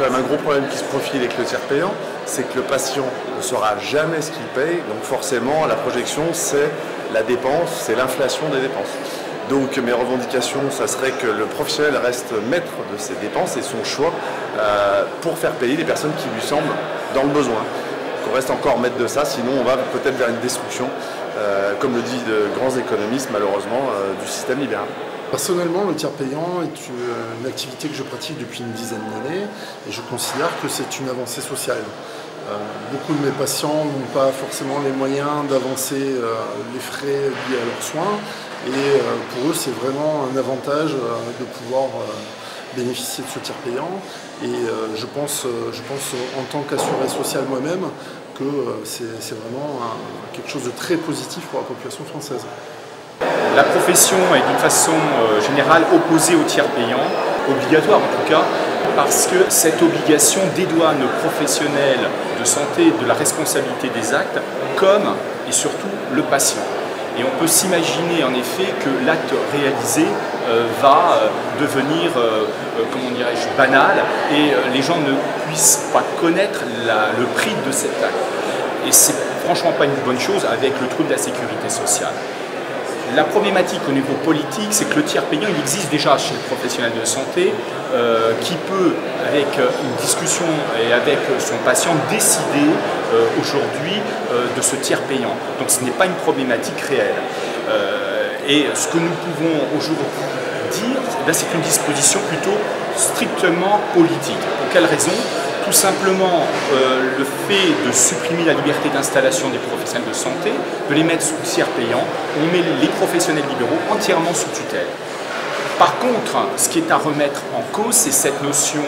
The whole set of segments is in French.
quand même un gros problème qui se profile avec le tiers payant, c'est que le patient ne saura jamais ce qu'il paye, donc forcément la projection c'est la dépense, c'est l'inflation des dépenses. Donc mes revendications, ça serait que le professionnel reste maître de ses dépenses et son choix pour faire payer les personnes qui lui semblent dans le besoin. Qu'on reste encore maître de ça, sinon on va peut-être vers une destruction, comme le disent de grands économistes malheureusement, du système libéral. Personnellement, le tiers payant est une activité que je pratique depuis une dizaine d'années et je considère que c'est une avancée sociale. Beaucoup de mes patients n'ont pas forcément les moyens d'avancer les frais liés à leurs soins et pour eux c'est vraiment un avantage de pouvoir bénéficier de ce tiers payant et je pense en tant qu'assuré social moi-même que c'est vraiment quelque chose de très positif pour la population française. La profession est d'une façon générale opposée au tiers payant, obligatoire en tout cas, parce que cette obligation dédouane le professionnel de santé de la responsabilité des actes, comme et surtout le patient. Et on peut s'imaginer en effet que l'acte réalisé va devenir, comment dirais-je, banal et les gens ne puissent pas connaître le prix de cet acte. Et c'est franchement pas une bonne chose avec le trouble de la sécurité sociale. La problématique au niveau politique, c'est que le tiers payant, il existe déjà chez le professionnel de santé qui peut, avec une discussion et avec son patient, décider aujourd'hui de ce tiers payant. Donc ce n'est pas une problématique réelle. Et ce que nous pouvons aujourd'hui dire, c'est une disposition plutôt strictement politique. Pour quelle raison ? Tout simplement le fait de supprimer la liberté d'installation des professionnels de santé, de les mettre sous tiers payant, on met les professionnels libéraux entièrement sous tutelle. Par contre, ce qui est à remettre en cause, c'est cette notion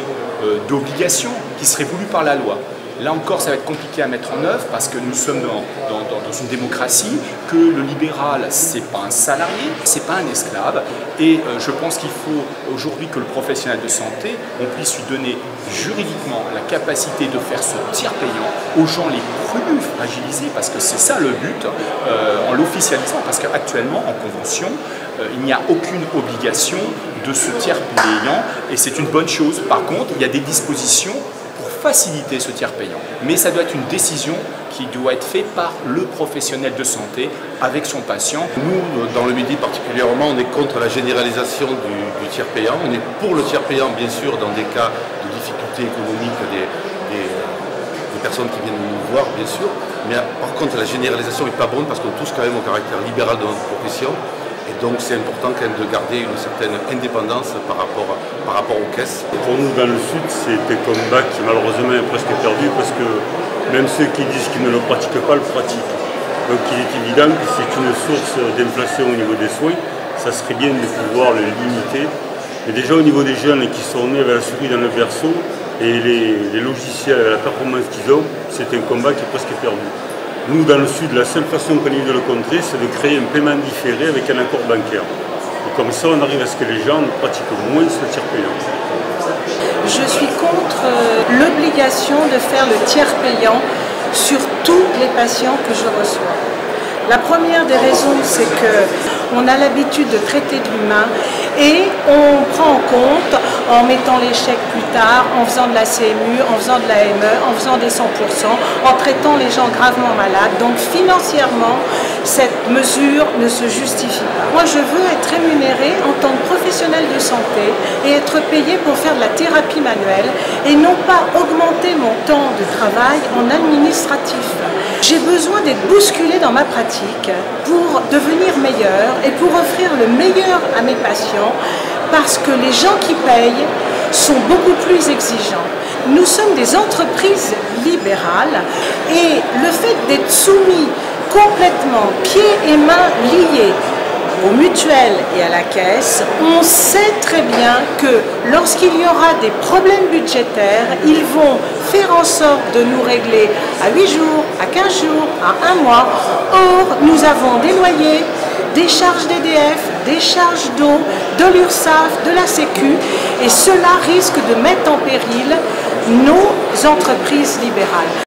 d'obligation qui serait voulue par la loi. Là encore, ça va être compliqué à mettre en œuvre parce que nous sommes dans une démocratie, que le libéral, c'est pas un salarié, c'est pas un esclave. Et je pense qu'il faut aujourd'hui que le professionnel de santé, on puisse lui donner juridiquement la capacité de faire ce tiers payant aux gens les plus fragilisés, parce que c'est ça le but, en l'officialisant, parce qu'actuellement, en convention, il n'y a aucune obligation de ce tiers payant, et c'est une bonne chose. Par contre, il y a des dispositions pour faciliter ce tiers payant. Mais ça doit être une décision qui doit être faite par le professionnel de santé avec son patient. Nous, dans le Midi particulièrement, on est contre la généralisation du tiers payant. On est pour le tiers payant, bien sûr, dans des cas de difficultés économiques des personnes qui viennent nous voir, bien sûr. Mais par contre, la généralisation n'est pas bonne parce qu'on touche quand même au caractère libéral de notre profession. Et donc c'est important quand même de garder une certaine indépendance par rapport aux caisses. Pour nous dans le Sud, c'est un combat qui malheureusement est presque perdu parce que même ceux qui disent qu'ils ne le pratiquent pas le pratiquent. Donc il est évident que c'est une source d'inflation au niveau des soins. Ça serait bien de pouvoir le limiter. Mais déjà au niveau des jeunes qui sont nés avec la souris dans le berceau et les logiciels, la performance qu'ils ont, c'est un combat qui est presque perdu. Nous, dans le Sud, la seule façon qu'on ait de le contrer, c'est de créer un paiement différé avec un accord bancaire. Et comme ça, on arrive à ce que les gens pratiquent moins ce tiers payant. Je suis contre l'obligation de faire le tiers payant sur tous les patients que je reçois. La première des raisons, c'est qu'on a l'habitude de traiter de l'humain et on prend en compte en mettant les chèques plus tard, en faisant de la CMU, en faisant de la ME, en faisant des 100%, en traitant les gens gravement malades. Donc financièrement, cette mesure ne se justifie pas. Moi, je veux être rémunérée en tant que professionnel de santé et être payée pour faire de la thérapie manuelle et non pas augmenter mon temps de travail en administratif. J'ai besoin d'être bousculée dans ma pratique pour devenir meilleure et pour offrir le meilleur à mes patients parce que les gens qui payent sont beaucoup plus exigeants. Nous sommes des entreprises libérales et le fait d'être soumis complètement pieds et mains liés aux mutuelles et à la caisse, on sait très bien que lorsqu'il y aura des problèmes budgétaires, ils vont faire en sorte de nous régler à 8 jours, à 15 jours, à 1 mois. Or, nous avons des loyers, des charges d'EDF, des charges d'eau, de l'URSSAF, de la Sécu, et cela risque de mettre en péril nos entreprises libérales.